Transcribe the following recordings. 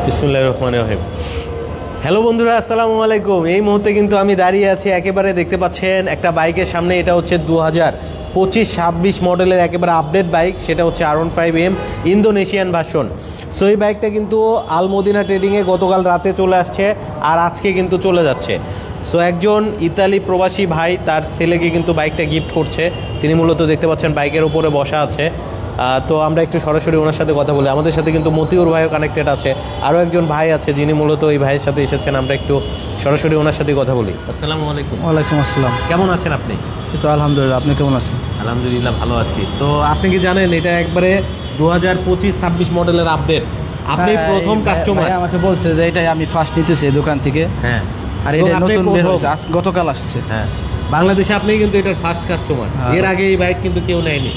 বিসমিল্লাহির রহমানির রহিম। হ্যালো বন্ধুরা, আসসালামু আলাইকুম। এই মুহূর্তে কিন্তু আমি দাঁড়িয়ে আছি একেবারে দেখতে পাচ্ছেন একটা বাইকের সামনে। এটা হচ্ছে 2025-26 মডেলের একেবারে আপডেট বাইক। সেটা হচ্ছে R15M ইন্দোনেশিয়ান ভার্সন। সো এই বাইকটা কিন্তু আল মদিনা ট্রেডিংয়ে গতকাল রাতে চলে আসছে আর আজকে কিন্তু চলে যাচ্ছে। সো একজন ইতালি প্রবাসী ভাই তার ছেলেকে কিন্তু বাইকটা গিফট করছে। তিনি মূলত দেখতে পাচ্ছেন বাইকের উপরে বসা আছে। তো আমরা একটু সরাসরি ওনার সাথে কথা বলি। আমাদের সাথে কিন্তু মতিউর ভাইও কানেক্টেড আছে, আরও একজন ভাই আছে যিনি মূলত এই ভাইয়ের সাথে এসেছেন। আমরা একটু সরাসরি ওনার সাথে কথা বলি। আসসালামু আলাইকুম। ওয়ালাইকুম আসসালাম। কেমন আছেন আপনি? তো আলহামদুলিল্লাহ, আপনি কেমন আছেন? আলহামদুলিল্লাহ ভালো আছি। তো আপনি কি জানেন এটা একবারে 2025-26 মডেলের আপডেট? আপনি প্রথম কাস্টমার। আমাকে বলছে যে এটাই আমি ফার্স্ট নিতেছি দোকান থেকে। হ্যাঁ, আর এটা নতুন বের হয়েছে, আজ গতকাল আসছে। হ্যাঁ, বাংলাদেশে আপনি কিন্তু এটার ফার্স্ট কাস্টমার। এর আগে এই বাইক কিন্তু কেউ নেয়নি,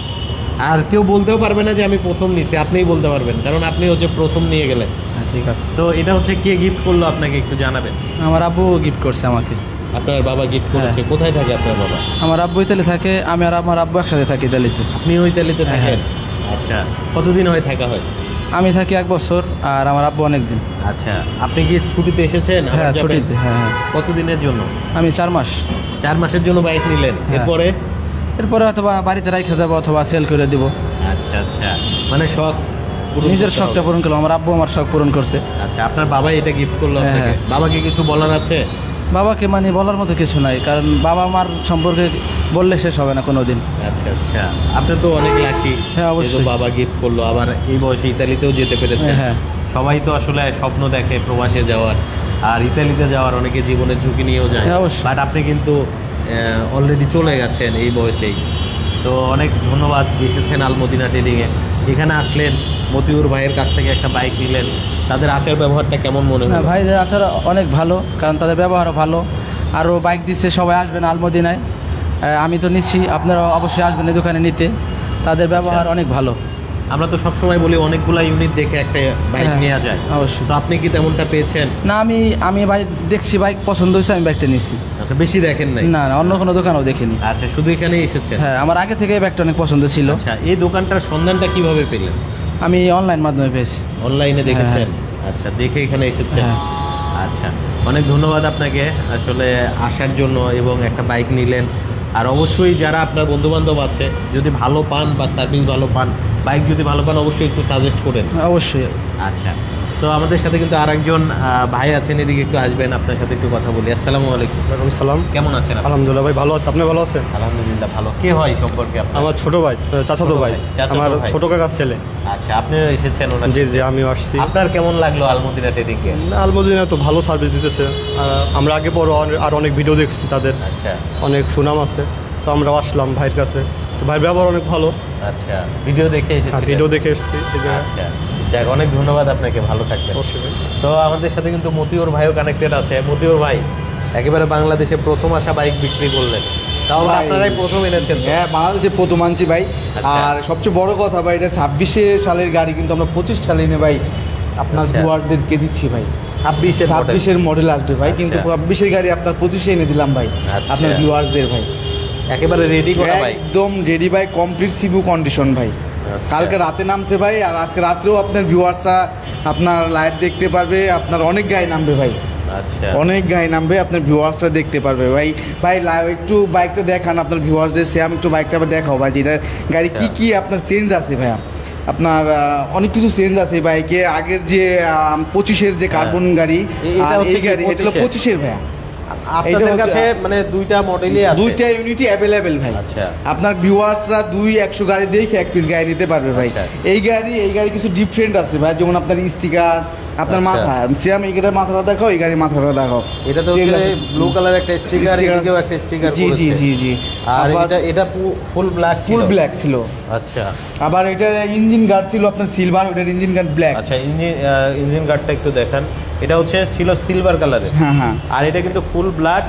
আর কেউ বলতেও পারবে না যে আমি প্রথম নিছি। আপনিই বলতে পারবেন, কারণ আপনি হচ্ছে প্রথম নিয়ে গেলেন। ঠিক আছে। তো এটা হচ্ছে কে গিফট করলো আপনাকে, একটু জানাবেন? আমার আব্বু গিফট করছে আমাকে। আপনার বাবা গিফট করেছে? কোথায় থাকে আপনার বাবা? আমার আব্বু ইতালি থাকে, আমি আর আমার আব্বু একসাথে থাকি ইতালিতে। আপনি ওই ইতালিতে থাকেন? আচ্ছা, কতদিন হয়ে থাকা হয়? আমি থাকি 1 বছর আর আমার আব্বু অনেক দিন। আচ্ছা, আপনি কি ছুটিতে এসেছেন? হ্যাঁ, ছুটিতে। হ্যাঁ। কতদিনের জন্য? আমি 4 মাস। 4 মাসের জন্য বাইক নিলেন? এরপরে অথবা বাড়িতে রাখা যাবো অথবা সেল করে দিব। আচ্ছা আচ্ছা, মানে শখ, নিজের শখটা পূরণ করলাম। আমার আব্বু আমার শখ পূরণ করছে। আচ্ছা, আপনার বাবা এটা গিফট করলো আপনাকে? বাবাকে কিছু বলার আছে? বাবাকে মানে বলার মতো কিছু নাই, কারণ বাবা মার সম্পর্কে বললে শেষ হবে না কোনোদিন। আচ্ছা আচ্ছা, আপনি তো অনেক লাকি। হ্যাঁ, অবশ্যই। বাবা গিফট করলো, আবার এই বয়সে ইতালিতেও যেতে পেরেছে। হ্যাঁ, সবাই তো আসলে স্বপ্ন দেখে প্রবাসে যাওয়ার, আর ইতালিতে যাওয়ার অনেকে জীবনের ঝুঁকি নিয়েও যায়। বাট আপনি কিন্তু অলরেডি চলে গেছেন এই বয়সেই। তো অনেক ধন্যবাদ এসেছেন আল মদিনা ট্রেডিংয়ে। এখানে আসলেন, মতিউর ভাইয়ের কাছ থেকে একটা বাইক নিলেন। তাদের আচার ব্যবহারটা কেমন মনে হয়? ভাইদের আচার অনেক ভালো, কারণ তাদের ব্যবহারও ভালো। আরও বাইক দিচ্ছে, সবাই আসবেন আল মদিনায়। আমি তো নিচ্ছি, আপনারা অবশ্যই আসবেন এই দোকানে নিতে। তাদের ব্যবহার অনেক ভালো। আমরা তো সবসময় বলি অনেকগুলা ইউনিট দেখে একটা বাইক নেওয়া যায়। অবশ্যই। তো আপনি কি তেমনটা পেয়েছেন? না, আমি বাইক দেখছি, বাইক পছন্দ হয়েছে, আমি বাইকটা নিচ্ছি। আচ্ছা, বেশি দেখেন নাই? না, অন্য কোনো দোকানও দেখিনি। আচ্ছা, শুধু এখানেই এসেছেন? হ্যাঁ, আমার আগে থেকে বাইকটা অনেক পছন্দ ছিল। আচ্ছা, এই দোকানটার সন্ধানটা কিভাবে পেলেন? আমি অনলাইন মাধ্যমে পেয়েছি। অনলাইনে দেখেছেন? আচ্ছা, দেখে এখানে এসেছেন। আচ্ছা, অনেক ধন্যবাদ আপনাকে আসলে আসার জন্য, এবং একটা বাইক নিলেন। আর অবশ্যই যারা আপনার বন্ধুবান্ধব আছে, যদি ভালো পান বা সার্ভিস ভালো পান, বাইক যদি ভালো পান, অবশ্যই একটু সাজেস্ট করেন। অবশ্যই। আচ্ছা, তো আমাদের সাথে কিন্তু আরেকজন ভাই আছেন, এদিকে একটু আসবেন, আপনার সাথে একটু কথা বলি। আসসালামু আলাইকুম। ওয়ালাইকুম সালাম। কেমন আছেন? আলহামদুলিল্লাহ ভাই, ভালো আছে। আপনি ভালো আছেন? আলহামদুলিল্লাহ ভালো। কে হয় সম্পর্কে আপনার? আমার ছোট ভাই, চাচাতো ভাই, আমার ছোট কাকার ছেলে। আচ্ছা, আপনিও এসেছেন ওনার? জি জি, আমিও আসছি। আপনার কেমন লাগলো আল মদিনা ট্রেডিংকে? আল মদিনা তো ভালো সার্ভিস দিতেছে। আমরা আগে পরে আর অনেক ভিডিও দেখছি তাদের। আচ্ছা, অনেক সুনাম আছে। তো আমরাও আসলাম ভাইয়ের কাছে। ভাইয়ের ব্যবহার অনেক ভালো। আচ্ছা, ভিডিও দেখে এসেছি? ভিডিও দেখে এসেছি। আচ্ছা, যাক, অনেক ধন্যবাদ আপনাকে, ভালো থাকবেন। অবশ্যই। তো আমাদের সাথে কিন্তু মতিউর ভাইও কানেক্টেড আছে। মতিউর ভাই একেবারে বাংলাদেশে প্রথম আসা বাইক বিক্রি করলেন, তাও আপনারাই প্রথম এনেছেন? হ্যাঁ, বাংলাদেশে প্রথম আনছি ভাই। আর সবচেয়ে বড় কথা ভাই, এটা 26 সালের গাড়ি, কিন্তু আমরা 25 সালে এনে ভাই আপনার ভিউয়ারদেরকে দিচ্ছি ভাই। 26-এর মডেল আসবে ভাই, কিন্তু 26-এর গাড়ি আপনার 25-এ এনে দিলাম ভাই আপনার ভিউয়ারদের ভাই। একেবারে রেডি করা ভাই? একদম রেডি ভাই, কমপ্লিট সিভিউ কন্ডিশন ভাই। কালকে রাতে নামছে ভাই, আর আজকে রাত্রেও আপনার ভিউয়ার্সরা আপনার লাইভ দেখতে পারবে। আপনার অনেক গাড়ি নামবে ভাই। আচ্ছা, অনেক গাড়ি নামবে, আপনার ভিউয়ার্সরা দেখতে পারবে ভাই। ভাই লাইভ একটু বাইকটা দেখান আপনার ভিউয়ার্সদের। আমি একটু বাইকটা দেখাও ভাই, যেটার গাড়ি কি কি আপনার চেঞ্জ আছে ভাইয়া। আপনার অনেক কিছু চেঞ্জ আছে এই বাইকে। আগের যে 25-এর যে কার্বন গাড়ি, আর এই গাড়ি এটা হলো 25-এর ভাইয়া। আপনাদের কাছে মানে দুইটা মডেলই আছে? দুইটা ইউনিটই অ্যাভেলেবেল ভাই। আচ্ছা, আপনার ভিউয়ার্সরা 200 গাড়ি দেখে 1 পিস গাড়ি নিতে পারবে ভাই। এই গাড়ি কিছু ডিফারেন্ট আছে ভাই, যেমন আপনার স্টিকার, আপনার মাথা, আমি এই গাড়ির মাথাটা দেখাও, এই গাড়ির মাথাটা দেখাও। এটা তো ব্লু কালার একটা স্টিকার, এদিকেও একটা স্টিকার। জি জি জি জি। আর এটা ফুল ব্ল্যাক ছিল? ফুল ব্ল্যাক ছিল। আচ্ছা, আবার এটার ইঞ্জিন গার্ড ছিল আপনার সিলভার, ওটার ইঞ্জিন গার্ড ব্ল্যাক। আচ্ছা, ইঞ্জিন গার্ডটা একটু দেখান। এটা হচ্ছে ছিল সিলভার কালারের। হ্যাঁ হ্যাঁ। আর এটা কিন্তু ফুল ব্ল্যাক।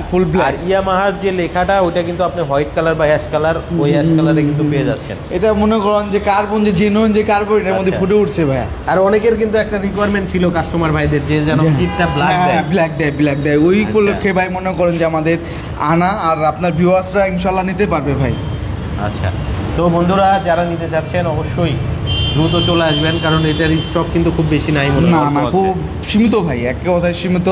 আর ইয়ামাহার যে লেখাটা ওইটা কিন্তু আপনি হোয়াইট কালার বা অ্যাশ কালার, ওই অ্যাশ কালারে কিন্তু পেয়ে যাচ্ছেন। এটা মনে করেন যে কার্বন, যে জেনুইন যে কার্বন, এর মধ্যে ফুটে উঠছে ভাই। আর অনেকের কিন্তু একটা রিকোয়ারমেন্ট ছিল কাস্টমার ভাইদের, যে যেন কিটটা ব্ল্যাক দেয়। ব্ল্যাক দেয়। ওই উপলক্ষে ভাই মনে করেন যে আমাদের আনা, আর আপনার ভিউয়ার্সরা ইনশাল্লাহ নিতে পারবে ভাই। আচ্ছা, তো বন্ধুরা যারা নিতে চাচ্ছেন অবশ্যই দ্রুত চলে আসবেন, কারণ এটার স্টক কিন্তু খুব বেশি নাই মনে হয়, না অল্প না আছে। খুব সীমিত ভাই, এক কথায় সীমিত,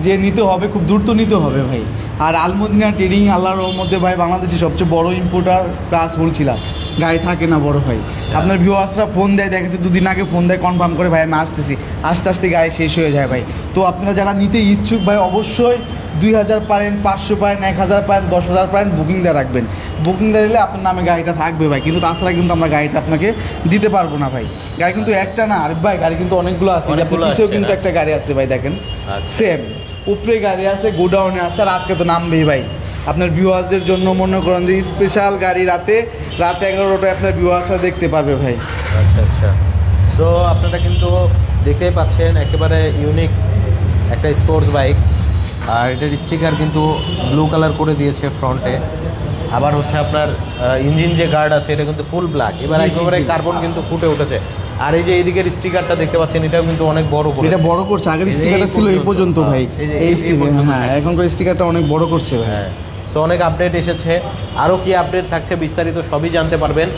যে নিতে হবে খুব দ্রুত নিতে হবে ভাই। আর আলমদিনা ট্রেডিং আল্লাহর রহমতে ভাই বাংলাদেশের সবচেয়ে বড় ইম্পোর্টার প্লাস বলছিলাম, গাড়ি থাকে না বড় ভাই। আপনার ভিউয়ার্সরা ফোন দেয়, দেখেছে 2 দিন আগে ফোন দেয়, কনফার্ম করে ভাই আমি আসতেছি, আস্তে আস্তে গাড়ি শেষ হয়ে যায় ভাই। তো আপনারা যারা নিতে ইচ্ছুক ভাই অবশ্যই 2000 পারেন, 500 পারেন, 1000 পারেন, 10,000 পারেন, বুকিং দেওয়া রাখবেন। বুকিং দেওয়া দিলে আপনার নামে গাড়িটা থাকবে ভাই, কিন্তু তাছাড়া কিন্তু আমরা গাড়িটা আপনাকে দিতে পারবো না ভাই। গাড়ি কিন্তু একটা না আর ভাই, গাড়ি কিন্তু অনেকগুলো আছে, অনেকগুলো আপনার পিছেও আছে, কিন্তু হ্যাঁ। একটা গাড়ি আছে ভাই, দেখেন আচ্ছা। সেম উপরে গাড়ি আছে, গোডাউনে আছে, আর আজকে তো নামবেই ভাই। আপনার ভিউয়ার্সদের জন্য মনে করেন যে স্পেশাল গাড়ি রাতে 11টায় আপনার ভিউয়ার্সরা দেখতে পারবে ভাই। আচ্ছা আচ্ছা। সো আপনারা কিন্তু দেখতেই পাচ্ছেন একেবারে ইউনিক একটা স্পোর্টস বাইক, আর এটার স্টিকার কিন্তু ব্লু কালার করে দিয়েছে ফ্রন্টে। আবার হচ্ছে আপনার ইঞ্জিন যে গার্ড আছে এটা কিন্তু ফুল ব্ল্যাক, এবার জি, জি, একেবারে জি। কার্বন কিন্তু ফুটে উঠেছে। আর এই যে এইদিকের স্টিকারটা দেখতে পাচ্ছেন, এটাও কিন্তু অনেক বড় করে। এটা বড় করছে, আগের এই স্টিকারটা ছিল এই পর্যন্ত ভাই, এই যে এই এই স্টিকার পর্যন্ত হ্যাঁ, থাকে। এখনকার স্টিকারটা অনেক বড় করছে ভাই। হ্যাঁ, সো অনেক আপডেট এসেছে, আরও কি আপডেট থাকছে বিস্তারিত সবই জানতে পারবেন।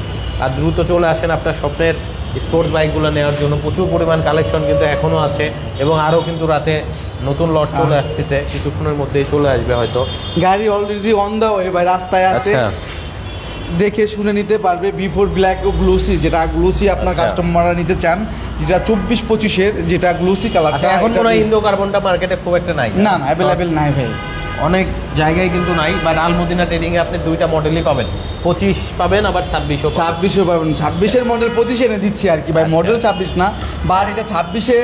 আর দ্রুত চলে আসেন আপনার স্বপ্নের স্পোর্টস বাইকগুলো নেওয়ার জন্য। প্রচুর পরিমাণ কালেকশন কিন্তু এখনও আছে, এবং আরও কিন্তু রাতে নতুন লট চলে আসতেছে, কিছুক্ষণের মধ্যেই চলে আসবে হয়তো। গাড়ি অলরেডি অন দা ওয়ে ভাই, রাস্তায় আছে, আচ্ছা দেখে শুনে নিতে পারবে। বিফোর ব্ল্যাক ও গ্লুসি, যেটা গ্লুসি আপনার আচ্ছা। কাস্টমাররা নিতে চান, যেটা 24-25-এর যেটা গ্লুসি কালার। আচ্ছা, এখন মনে হয় ইন্দো কার্বনটা মার্কেটে খুব একটা নাই। না না অ্যাভেলেবেল নাই ভাই, অনেক জায়গায় কিন্তু নাই, বাট আলমদিনা ট্রেডিংয়ে আপনি দুইটা মডেলই পাবেন, 25 পাবেন আবার 26ও পাবেন। 26-ও পাবেন, 26-এর মডেল 25 এনে দিচ্ছি আর কি ভাই, আচ্ছা। মডেল 26 না, বাট এটা 26-এ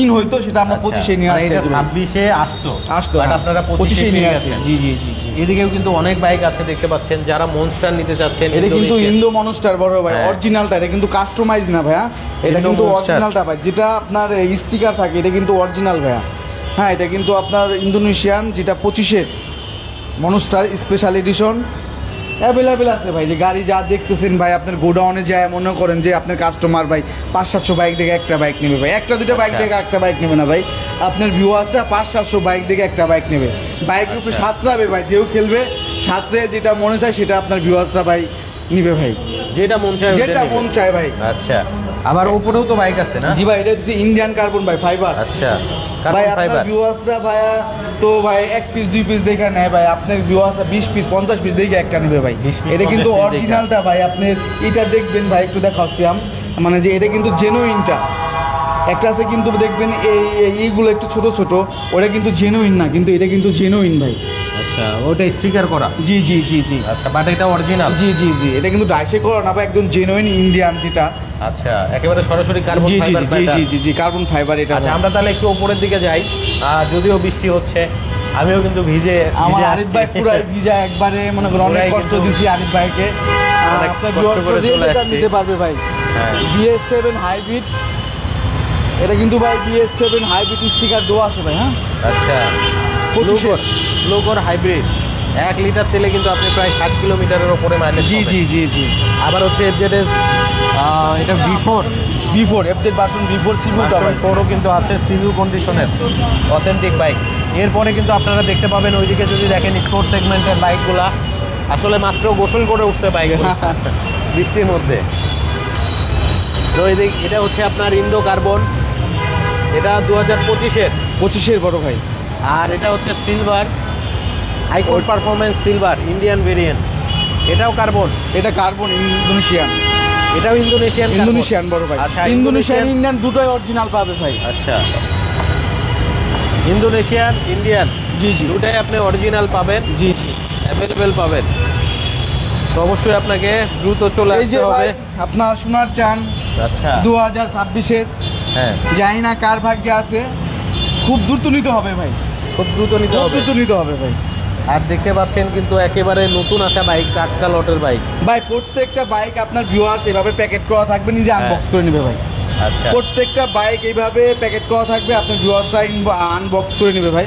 ইন হইতো, সেটা আমরা 25-এ নিয়ে মানে আসছি এটা আর কি ভাই। 26-এ আসতো, আসতো বাট হ্যাঁ, আপনারা 25-এ নিয়ে আসছি। গেছেন। জি জি জি জি। এদিকেও কিন্তু অনেক বাইক আছে দেখতে পাচ্ছেন, যারা মনস্টার নিতে চাচ্ছেন। এটা কিন্তু ইন্দোনেশিয়ান। ইন্দো মনস্টার বড় ভাই, হ্যাঁ। অরিজিনালটা, এটা কিন্তু কাস্টমাইজ না ভাইয়া, এটা ইন্দো কিন্তু মনস্টার। অরিজিনালটা ভাই, যেটা আপনার স্টিকার থাকে এটা কিন্তু অরিজিনাল ভাইয়া। হ্যাঁ, এটা কিন্তু আপনার ইন্দোনেশিয়ান, যেটা 25-এর মনস্টার স্পেশাল এডিশন অ্যাভেলেবেল আছে ভাই। যে গাড়ি যা দেখতেছেন ভাই, আপনার গোডাউনে যায় মনে করেন যে আপনার কাস্টমার ভাই 500-700 বাইক দেখে একটা বাইক নেবে ভাই, একটা দুটো বাইক দেখে একটা বাইক নেবে না ভাই, আপনার ভিউয়ার্সরা 500-700 বাইক দেখে একটা বাইক নেবে। বাইকের উপরে সাঁতরাবে ভাই, ঢেউ খেলবে, সাঁতরে যেটা মনে চায় সেটা আপনার ভিউয়ার্সরা ভাই নিবে ভাই, যেটা মন চায় ওইটা যেটা নেবেন। মন চায় ভাই। আচ্ছা, আবার উপরেও তো বাইক আছে না? জি ভাই, এটা হচ্ছে ইন্ডিয়ান কার্বন ভাই, ফাইবার। আচ্ছা, ভাই কার্বন আপনার ফাইবার। ভিউয়ার্সরা ভাইয়া তো ভাই 1 পিস 2 পিস দেখে নেয় ভাই, আপনার ভিউয়ার্সরা 20 পিস 50 পিস দেখে একটা নেবে ভাই। 20 পিস, এটা কিন্তু 50 পিস অরিজিনালটা ভাই, আপনার এটা দেখবেন ভাই, একটু দেখাচ্ছি মানে যে এটা কিন্তু জেনুইনটা। একটা আছে কিন্তু দেখবেন এইগুলো একটু ছোট ছোট, ওটা কিন্তু জেনুইন না, কিন্তু এটা কিন্তু জেনুইন ভাই। আচ্ছা, ওটা স্টিকার করা। জি জি জি জি। আচ্ছা, বাট এটা অরিজিনাল। জি জি জি, এটা কিন্তু ডাইসে করা না ভাই, একদম জেনুইন ইন্ডিয়ান যেটা। আচ্ছা, একেবারে সরাসরি কার্বন জি জি ফাইবার। জি জি জি জি, কার্বন ফাইবার এটা আচ্ছা, ভাই। আমরা তাহলে একটু উপরের দিকে যাই। যদিও বৃষ্টি হচ্ছে, আমিও কিন্তু ভিজে আমার ভিজে আরিফ আসছি। ভাই পুরাই ভিজা একবারে, মনে করেন অনেক পুরাই কষ্ট কিন্তু দিছি আরিফ ভাইকে। অনেক আপনার কষ্ট করে চলে আসছি। নিতে পারবে ভাই, হ্যাঁ। BS7 হাইব্রিড, এটা কিন্তু ভাই BS7 হাইব্রিড স্টিকার দেওয়া আছে ভাই। হ্যাঁ, আচ্ছা, 25-এর। ব্লুকর হাইব্রিড 1 লিটার তেলে কিন্তু আপনি প্রায় 60 কিলোমিটারের ওপরে মাইলেজ জি পাবেন। জি জি জি। আবার হচ্ছে FZS, এটা V4 FZ ভার্সন V4 সিভিলটা ভাই। ফোরও কিন্তু আছে, সিভিল কন্ডিশনের অথেন্টিক বাইক। এরপরে কিন্তু আপনারা দেখতে পাবেন ওইদিকে যদি দেখেন স্পোর্টস সেগমেন্টের বাইকগুলা আসলে মাত্র গোসল করে উঠছে বাইকগুলো বৃষ্টির মধ্যে। তো এটা হচ্ছে আপনার ইন্দো কার্বন, এটা 2025-এর, 25-এর বড় ভাই। আর এটা হচ্ছে silver high court performance silver Indian variant, এটাও কার্বন। এটা কার্বন ইন্দোনেশিয়ান, এটাও ইন্দোনেশিয়ান carbon। ইন্দোনেশিয়ান বড় ভাই। আচ্ছা, ইন্দোনেশিয়ান ইন্ডিয়ান দুটোই অরিজিনাল পাবে ভাই। আচ্ছা, ইন্দোনেশিয়ান ইন্ডিয়ান জি জি দুটাই আপনি অরিজিনাল পাবেন, জি জি। অ্যাভেলেবেল পাবেন। তো অবশ্যই আপনাকে দ্রুত চলে এই যে আসতে ভাই হবে। আপনার সোনার চান আচ্ছা, 2026-এর, হ্যাঁ, জানি না কার ভাগ্যে আছে, খুব দ্রুত নিতে হবে ভাই, খুব দ্রুত নিতে খুব হবে। দ্রুত নিতে হবে ভাই। আর দেখতে পাচ্ছেন কিন্তু একেবারে নতুন আসা বাইক, টাটকা লটের বাইক। ভাই প্রত্যেকটা বাইক আপনার ভিউয়ার্স এভাবে প্যাকেট করা থাকবে, নিজে আনবক্স করে নেবে ভাই। আচ্ছা, প্রত্যেকটা বাইক এইভাবে প্যাকেট করা থাকবে, আপনার ভিউয়ার্সরা আনবক্স করে নেবে ভাই।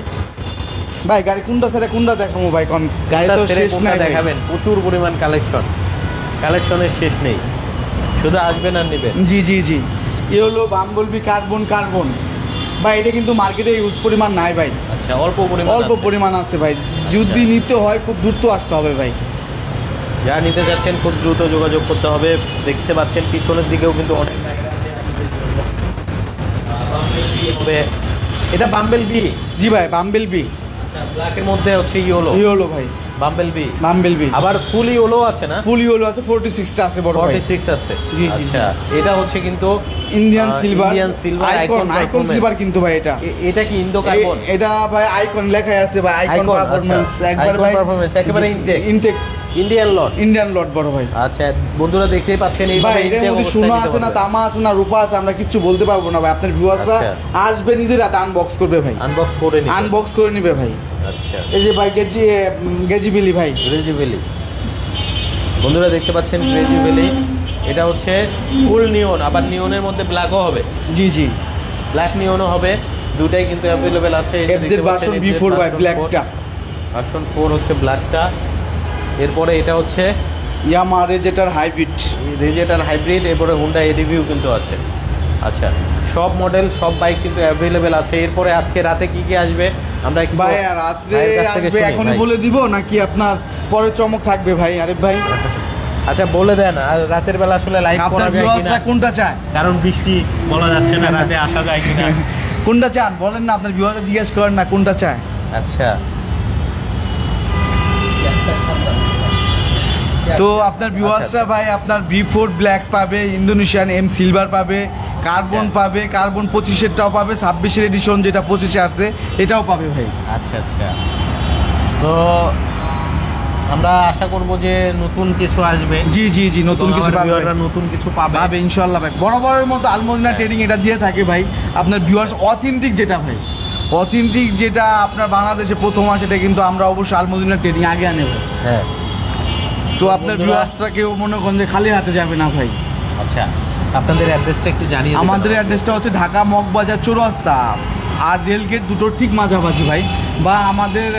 ভাই গাড়ি কোনটা ছেড়ে কোনটা দেখাবো ভাই, কোন গাড়ি তো শেষ নাই ভাই। দেখাবেন, প্রচুর পরিমাণ কালেকশনের শেষ নেই, শুধু আসবেন আর নেবেন। জি জি জি। এ হলো বাম্বলবি কার্বন কার্বন ভাই, এটা কিন্তু মার্কেটে ইউজ পরিমাণ নাই ভাই, আচ্ছা, অল্প পরিমাণ অল্প আছে। পরিমাণ আছে ভাই। যদি নিতে হয় খুব দ্রুত আসতে হবে ভাই। যারা নিতে যাচ্ছেন খুব দ্রুত যোগাযোগ করতে হবে। দেখতে পাচ্ছেন পিছনের দিকেও কিন্তু অনেক জায়গা আছে হবে। এটা বাম্বেল বি? জি ভাই, বাম্বেল বি। ব্ল্যাকের মধ্যে হচ্ছে ইয়েলো ইয়েলো ভাই, বাম্বেল বি। Bumble bee. আবার ফুল ইয়েলো আছে না? ফুল ইয়েলো আছে, 46টা আছে বড় ভাই। 46 আছে। জি, জি, আচ্ছা, এটা হচ্ছে কিন্তু Indian silver, Indian silver icon silver কিন্তু ভাই এটা। এটা কি ইন্দো কার্বন? এটা ভাই আইকন লেখাই আছে ভাই, আইকন পারফরম্যান্স একবার ভাই, পারফরম্যান্স একেবারে ইনটেক ইন্ডিয়ান লট বড় ভাই। আচ্ছা বন্ধুরা দেখতেই পাচ্ছেন এই ভাই এর মধ্যে সোনা আছে না, তামা আছে না, রূপা আছে, আমরা কিছু বলতে পারবো না ভাই। আপনার ভিউয়ার্সরা আসবে নিজেরা আনবক্স করবে ভাই, আনবক্স করে নিবে ভাই। আচ্ছা, এই যে ভাই গেজিবিলি ভাই, গ্রেজিবিলি বন্ধুরা দেখতে পাচ্ছেন, গ্রেজিবিলি। এটা হচ্ছে ফুল নিয়ন, আবার নিয়নের মধ্যে ব্ল্যাকও হবে। জি জি, ব্ল্যাক নিয়নও হবে, দুটাই কিন্তু অ্যাভেলেবেল আছে। এফজেড ভার্সন V4 ভাই, ব্ল্যাকটা ভার্সন 4 হচ্ছে ব্ল্যাকটা। এরপরে এটা হচ্ছে ইয়ামাহা রেজেটার হাইব্রিড, এরপরে হুন্ডা এডিভিউ কিন্তু আছে। আচ্ছা, সব মডেল সব বাইক কিন্তু অ্যাভেলেবেল আছে। এরপরে আজকে রাতে কি কি আসবে আমরা একটু ভাই রাতে আসবে এখনই বলে দিব নাকি আপনার পরে চমক থাকবে ভাই? আরে ভাই আচ্ছা বলে দেন, আর রাতের বেলা আসলে লাইভ করা যায় কিনা, কোনটা চায়? কারণ বৃষ্টি বলা যাচ্ছে না রাতে আসা যায় কিনা। কোনটা চান বলেন না, আপনার ভিউয়ারদের জিজ্ঞেস করেন না কোনটা চায়। আচ্ছা, তো আপনার ভিউয়ার্সরা ভাই আপনার V4 ব্ল্যাক পাবে, ইন্দোনেশিয়ান এম সিলভার পাবে, কার্বন পাবে, কার্বন 25-এরটাও পাবে, 26-এর এডিশন যেটা 25-এ আসছে এটাও পাবে ভাই। আচ্ছা আচ্ছা, তো আমরা আশা করব যে নতুন কিছু আসবে। জি জি জি, নতুন কিছু পাবে, নতুন কিছু পাবে ইনশাআল্লাহ ভাই। বরাবরের মতো আলমদিনা ট্রেডিং এটা দিয়ে থাকে ভাই। আপনার ভিউয়ার্স অথেন্টিক যেটা ভাই, অথেন্টিক যেটা আপনার বাংলাদেশে প্রথম আসে, এটা কিন্তু আমরা অবশ্যই আলমদিনা ট্রেডিং আগে আনেব। হ্যাঁ, তো আপনার ভিউয়ার্সরা কেউ মনে করেন যে খালি হাতে যাবে না ভাই। আচ্ছা, আপনাদের অ্যাড্রেসটা একটু জানিয়ে দিন। আমাদের অ্যাড্রেসটা হচ্ছে ঢাকা মগবাজার চৌরাস্তা আর রেলগেট দুটোর ঠিক মাঝামাঝি ভাই। বা আমাদের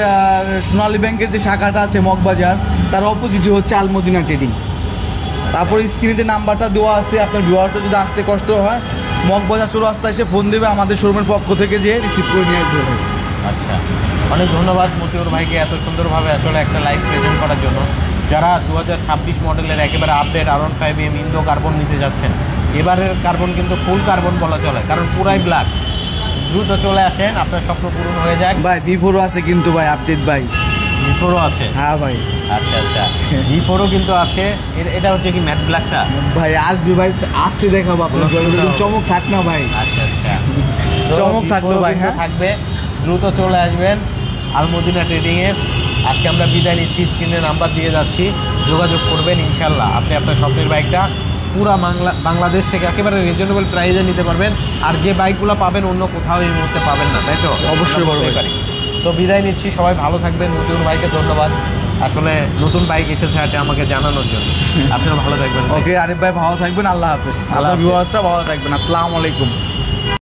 সোনালী ব্যাংকের যে শাখাটা আছে মগবাজার, তার অপোজিটে হচ্ছে আলমদিনা ট্রেডিং। তারপরে স্ক্রিনে যে নাম্বারটা দেওয়া আছে, আপনার ভিউয়ার্সটা যদি আসতে কষ্ট হয় মগবাজার চৌরাস্তা এসে ফোন দেবে, আমাদের শোরুমের পক্ষ থেকে যে রিসিভ করে নিয়ে আসবে ভাই। আচ্ছা, অনেক ধন্যবাদ মতিউর ভাইকে এত সুন্দরভাবে আসলে একটা লাইভ প্রেজেন্ট করার জন্য। যারা 2026 মডেলের একেবারে আপডেট R15M ইন্দো কার্বন নিতে যাচ্ছেন, এবারের কার্বন কিন্তু ফুল কার্বন বলা চলে, কারণ পুরাই ব্ল্যাক। দ্রুত চলে আসেন, আপনার স্বপ্ন পূরণ হয়ে যাক ভাই। V4 আছে কিন্তু ভাই, আপডেট ভাই। V4 আছে? হ্যাঁ ভাই। আচ্ছা আচ্ছা, V4 কিন্তু আছে। এটা হচ্ছে কি ম্যাট ব্ল্যাকটা ভাই? আসবে ভাই, আসতে দেখাবো আপনার, চমক থাক না ভাই। আচ্ছা আচ্ছা, চমক থাকবে ভাই। হ্যাঁ থাকবে, দ্রুত চলে আসবেন আলমদিনা ট্রেডিংয়ে। আজকে আমরা বিদায় নিচ্ছি, স্ক্রিনে নাম্বার দিয়ে যাচ্ছি, যোগাযোগ করবেন ইনশাল্লাহ। আপনি আপনার স্বপ্নের বাইকটা পুরা বাংলাদেশ থেকে একেবারে রিজনেবল প্রাইসে নিতে পারবেন। আর যে বাইকগুলো পাবেন অন্য কোথাও এই মুহূর্তে পাবেন না, তাই তো? অবশ্যই বলতে পারি। তো বিদায় নিচ্ছি, সবাই ভালো থাকবেন। নতুন ভাইকে ধন্যবাদ, আসলে নতুন বাইক এসেছে এটা আমাকে জানানোর জন্য। আপনিও ভালো থাকবেন। ওকে আরিফ ভাই, ভালো থাকবেন। আল্লাহ হাফেজ। আপনার ভিউয়ার্সরা ভালো থাকবেন। আসসালামু আলাইকুম।